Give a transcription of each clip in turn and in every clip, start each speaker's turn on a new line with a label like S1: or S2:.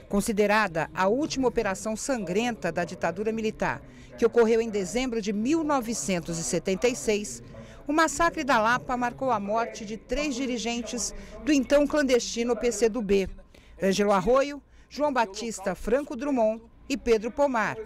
S1: Considerada a última operação sangrenta da ditadura militar, que ocorreu em dezembro de 1976, o massacre da Lapa marcou a morte de 3 dirigentes do então clandestino PCdoB: Ângelo Arroio, João Batista Franco Drummond e Pedro Pomar.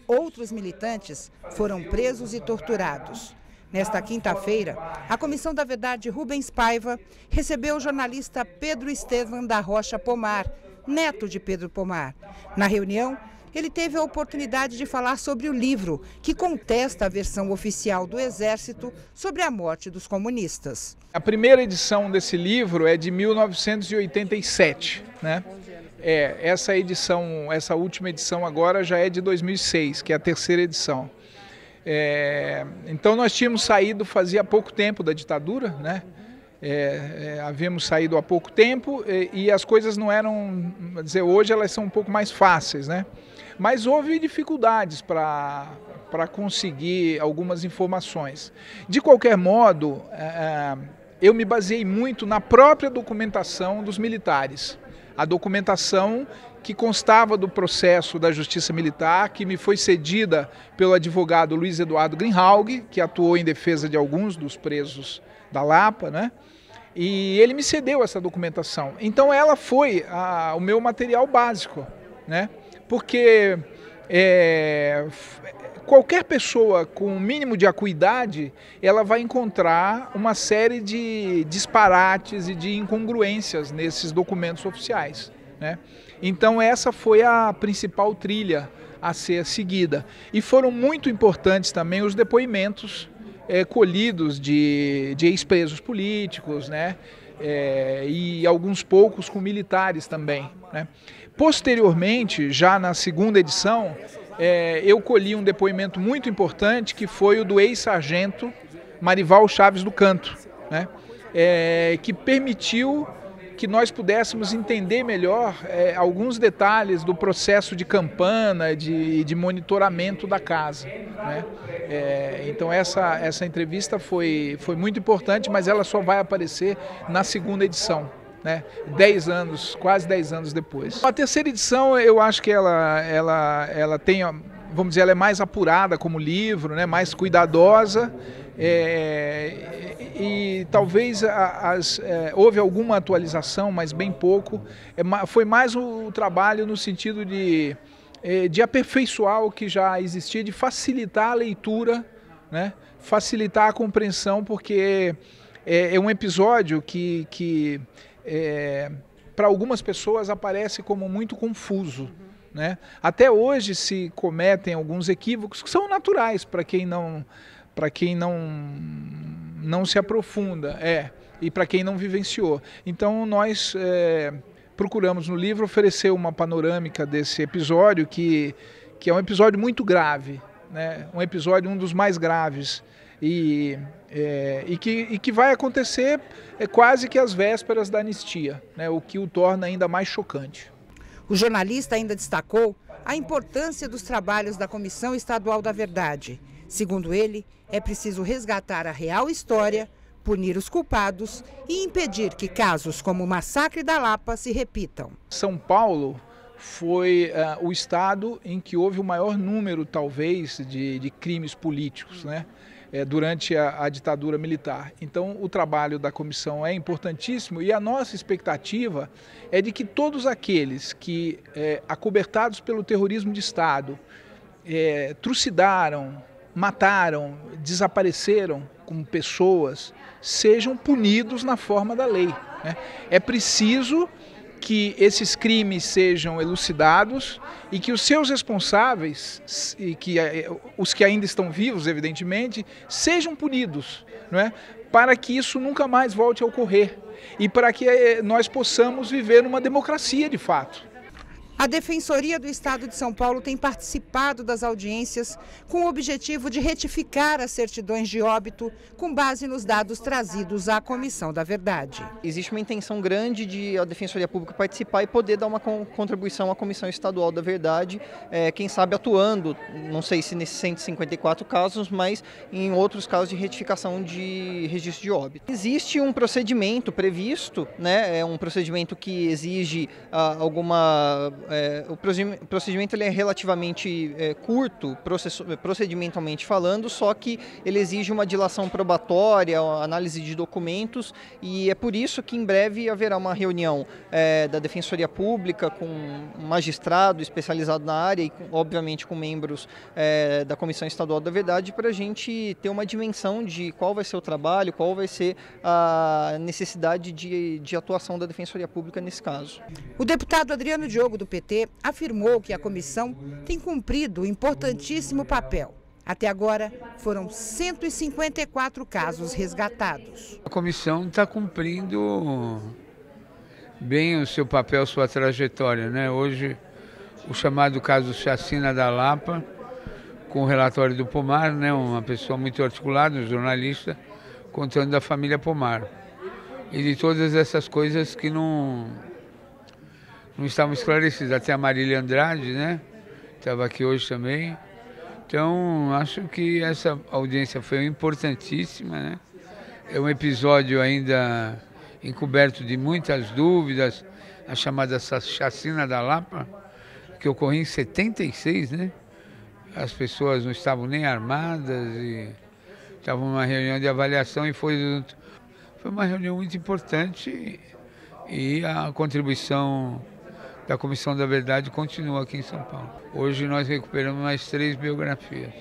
S1: Outros militantes foram presos e torturados. Nesta quinta-feira, a Comissão da Verdade Rubens Paiva recebeu o jornalista Pedro Estevam da Rocha Pomar, neto de Pedro Pomar. Na reunião, ele teve a oportunidade de falar sobre o livro que contesta a versão oficial do Exército sobre a morte dos comunistas.
S2: A primeira edição desse livro é de 1987, né? Essa última edição agora já é de 2006, que é a terceira edição. Então nós tínhamos saído fazia pouco tempo da ditadura, né? Havíamos saído há pouco tempo e as coisas não eram, hoje elas são um pouco mais fáceis, né? Mas houve dificuldades para conseguir algumas informações. De qualquer modo, eu me baseei muito na própria documentação dos militares. A documentação que constava do processo da Justiça Militar, que me foi cedida pelo advogado Luiz Eduardo Greenhalgh, que atuou em defesa de alguns dos presos da Lapa, né? E ele me cedeu essa documentação. Então ela foi o meu material básico, né? Porque qualquer pessoa com um mínimo de acuidade, ela vai encontrar uma série de disparates e de incongruências nesses documentos oficiais, né? Então essa foi a principal trilha a ser seguida. E foram muito importantes também os depoimentos colhidos de ex-presos políticos, né? E alguns poucos com militares também, né? Posteriormente, já na segunda edição, eu colhi um depoimento muito importante, que foi o do ex-sargento Marival Chaves do Canto, né? Que permitiu que nós pudéssemos entender melhor alguns detalhes do processo de campana, de monitoramento da casa, né? Então essa entrevista foi muito importante, mas ela só vai aparecer na segunda edição, né? 10 anos, quase 10 anos depois. A terceira edição, eu acho que ela tem, vamos dizer, ela é mais apurada como livro, né? Mais cuidadosa. E talvez houve alguma atualização, mas bem pouco. Foi mais o trabalho no sentido de aperfeiçoar o que já existia, de facilitar a leitura, né? Facilitar a compreensão, porque é um episódio que para algumas pessoas aparece como muito confuso, né? Até hoje se cometem alguns equívocos que são naturais para quem não se aprofunda, e para quem não vivenciou. Então nós procuramos no livro oferecer uma panorâmica desse episódio, que é um episódio muito grave, né? Um dos mais graves, e que vai acontecer quase que às vésperas da anistia, né? O que o torna ainda mais chocante.
S1: O jornalista ainda destacou a importância dos trabalhos da Comissão Estadual da Verdade. Segundo ele, é preciso resgatar a real história, punir os culpados e impedir que casos como o massacre da Lapa se repitam.
S2: São Paulo foi o estado em que houve o maior número, talvez, de crimes políticos, né? Durante a ditadura militar. Então o trabalho da comissão é importantíssimo, e a nossa expectativa é de que todos aqueles que, acobertados pelo terrorismo de Estado, trucidaram, mataram, desapareceram como pessoas, sejam punidos na forma da lei, né? É preciso que esses crimes sejam elucidados e que os seus responsáveis, e que os que ainda estão vivos, evidentemente, sejam punidos, não é? Para que isso nunca mais volte a ocorrer e para que nós possamos viver numa democracia de fato.
S1: A Defensoria do Estado de São Paulo tem participado das audiências com o objetivo de retificar as certidões de óbito com base nos dados trazidos à Comissão da Verdade.
S3: Existe uma intenção grande de a Defensoria Pública participar e poder dar uma contribuição à Comissão Estadual da Verdade, quem sabe atuando, não sei se nesses 154 casos, mas em outros casos de retificação de registro de óbito. Existe um procedimento previsto, né, um procedimento que exige alguma o procedimento ele é relativamente curto, procedimentalmente falando, só que ele exige uma dilação probatória, análise de documentos, e é por isso que em breve haverá uma reunião da Defensoria Pública com um magistrado especializado na área e, obviamente, com membros da Comissão Estadual da Verdade, para a gente ter uma dimensão de qual vai ser o trabalho, qual vai ser a necessidade de atuação da Defensoria Pública nesse caso.
S1: O deputado Adriano Diogo, do PT, afirmou que a comissão tem cumprido um importantíssimo papel. Até agora, foram 154 casos resgatados.
S4: A comissão está cumprindo bem o seu papel, sua trajetória, né? Hoje, o chamado caso Chacina da Lapa, com o relatório do Pomar, né? Uma pessoa muito articulada, um jornalista, contando da família Pomar. E de todas essas coisas que não estavam esclarecidas. Até a Marília Andrade, né? Estava aqui hoje também. Então, acho que essa audiência foi importantíssima, né? É um episódio ainda encoberto de muitas dúvidas, a chamada Chacina da Lapa, que ocorreu em 76, né? As pessoas não estavam nem armadas e estavam numa reunião de avaliação e foi uma reunião muito importante e a contribuição da Comissão da Verdade continua aqui em São Paulo. Hoje nós recuperamos mais 3 biografias.